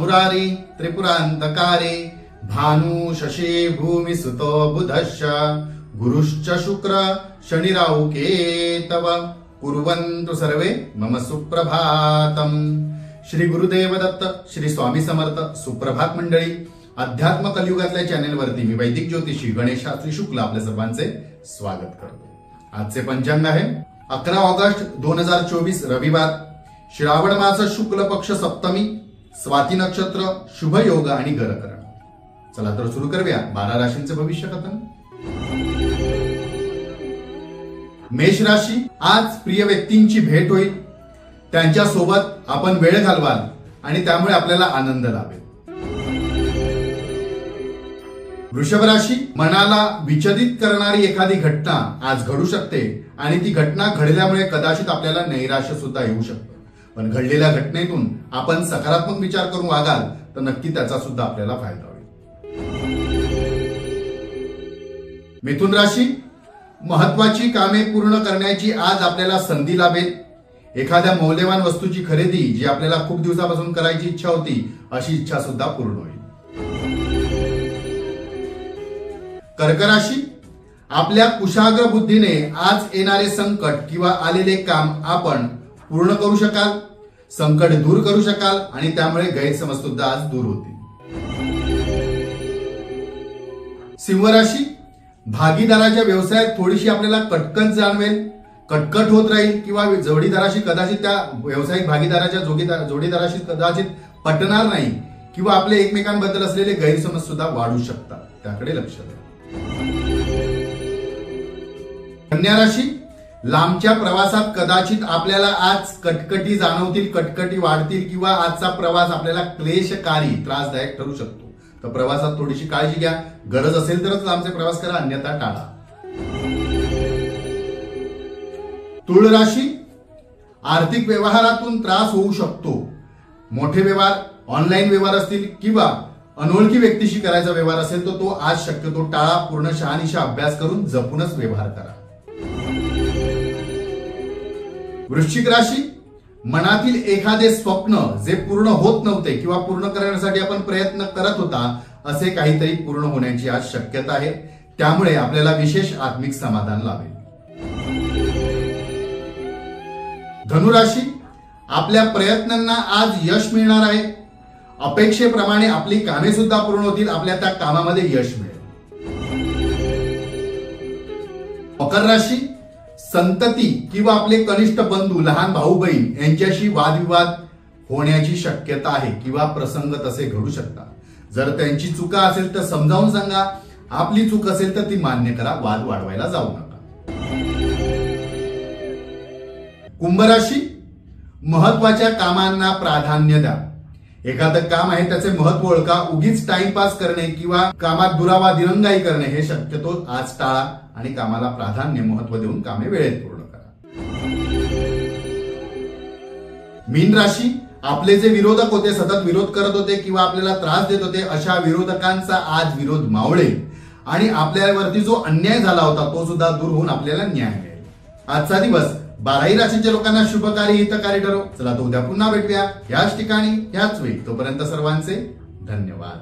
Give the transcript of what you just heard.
मुरारी त्रिपुरांतकारी भानु शशी भूमि सुतो बुधश्च गुरुश्च शुक्र शनिराहु केतव कुर्वन्तु सर्वे मम सुप्रभातम। श्री गुरुदेव दत्त, श्री स्वामी समर्थ। सुप्रभात मंडळी, अध्यात्म कलियुगातल्या चॅनेलवरती मी वैदिक ज्योतिषी गणेश शास्त्री शुक्ल आपल्या सर्वांचे स्वागत करतो। आजचे पंचांग आहे 11 ऑगस्ट 2024 रविवार, श्रावण मास शुक्ल पक्ष सप्तमी, स्वाती नक्षत्र, शुभ योग आणि गरकरण। चला तर सुरू करूया 12 राशींचे भविष्य कथन। मेष राशी, आज प्रिय व्यक्तींची भेट होईल, त्यांच्या सोबत आपण वेळ घालवाल आणि त्यामुळे आपल्याला आनंद लाभेल। वृषभ राशी, मनाला विचलित करणारी एखादी घटना आज घडू शकते आणि ती घटना घडल्यामुळे कदाचित आपल्याला नैराश्य सुद्धा येऊ शकतं, पण घडलेल्या घटनेतून आपण सकारात्मक विचार करून वागाल तर नक्की त्याचा सुद्धा आपल्याला फायदा होईल। मिथुन राशी, महत्वाची कामे पूर्ण करण्याची आज आपल्याला संधी लाभेल। एखाद्या मौल्यवान वस्तूची खरेदी जी आपल्याला खूप दिवसापासून करायची इच्छा होती अशी इच्छा सुद्धा पूर्ण होईल। कर्क राशी, आपल्या कुशाग्र बुद्धीने आज येणारे संकट किंवा आलेले काम आपण पूर्ण करू शकाल, संकट दूर करू शकाल आणि त्यामुळे गैरसमज सुद्धा आज दूर होतील। सिंह राशी, भागीदाराच्या व्यवसायात थोडीशी आपल्याला कटकट जाणवेल, कटकट होत राहील किंवा जोडीदाराशी कदाचित त्या व्यावसायिक भागीदाराच्या जोडीदाराशी कदाचित पटणार नाही किंवा आपले एकमेकांबद्दल असलेले गैरसमज सुद्धा वाढू शकतात, त्याकडे लक्ष द्या। कन्या राशी, लांबच्या प्रवासात कदाचित आपल्याला आज कटकटी जाणवतील, कटकटी वाढतील किंवा आजचा प्रवास आपल्याला क्लेशकारी त्रासदायक ठरू शकतो, तर प्रवासात थोडीशी काळजी घ्या। गरज असेल तरच लांबचे प्रवास करा, अन्यथा टाळा। तुळ राशी, आर्थिक व्यवहारातून त्रास होऊ शकतो। मोठे व्यवहार, ऑनलाईन व्यवहार असतील किंवा अनोळखी व्यक्तीशी करायचा व्यवहार असेल तर तो आज शक्यतो टाळा। पूर्ण शहानिशा अभ्यास करून जपूनच व्यवहार करा। वृश्चिक राशी, मनातील एखादे स्वप्न जे पूर्ण होत नव्हते किंवा पूर्ण करण्यासाठी आपण प्रयत्न करत होता असे काहीतरी पूर्ण होण्याची आज शक्यता आहे, त्यामुळे आपल्याला विशेष आत्मिक समाधान लाभेल। धनुराशी, आपल्या प्रयत्नांना आज यश मिळणार आहे। अपेक्षेप्रमाणे आपली कामे सुद्धा पूर्ण होतील, आपल्या त्या कामामध्ये यश मिळेल। मकर राशी, संतती किंवा आपले कनिष्ठ बंधू, लहान भाऊ बहीण यांच्याशी वादविवाद होण्याची शक्यता आहे किंवा प्रसंग तसे घडू शकतात। जर त्यांची चुका असेल तर समजावून सांगा, आपली चूक असेल तर ती मान्य करा, वाद वाढवायला जाऊ नका। कुंभ राशी, महत्वाच्या कामांना प्राधान्य द्या। एखादं काम आहे त्याचे महत्व ओळखा, उगीच टाइमपास करणे किंवा कामात दुरावा दिरंगाई करणे हे शक्यतो आज टाळा आणि कामाला प्राधान्य महत्व देऊन कामे वेळेत पूर्ण करा। मीन राशी, आपले जे विरोधक होते, सतत विरोध करत होते किंवा आपल्याला त्रास देत होते, अशा विरोधकांचा आज विरोध मावळेल आणि आपल्यावरती जो अन्याय झाला होता तो सुद्धा दूर होऊन आपल्याला न्याय मिळेल। आजचा दिवस 12ही राशीच्या लोकांना शुभकारी हितकारी ठरो। चला तर उद्या पुन्हा भेटूया याच ठिकाणी याच वेळी। तोपर्यंत सर्वांचे धन्यवाद।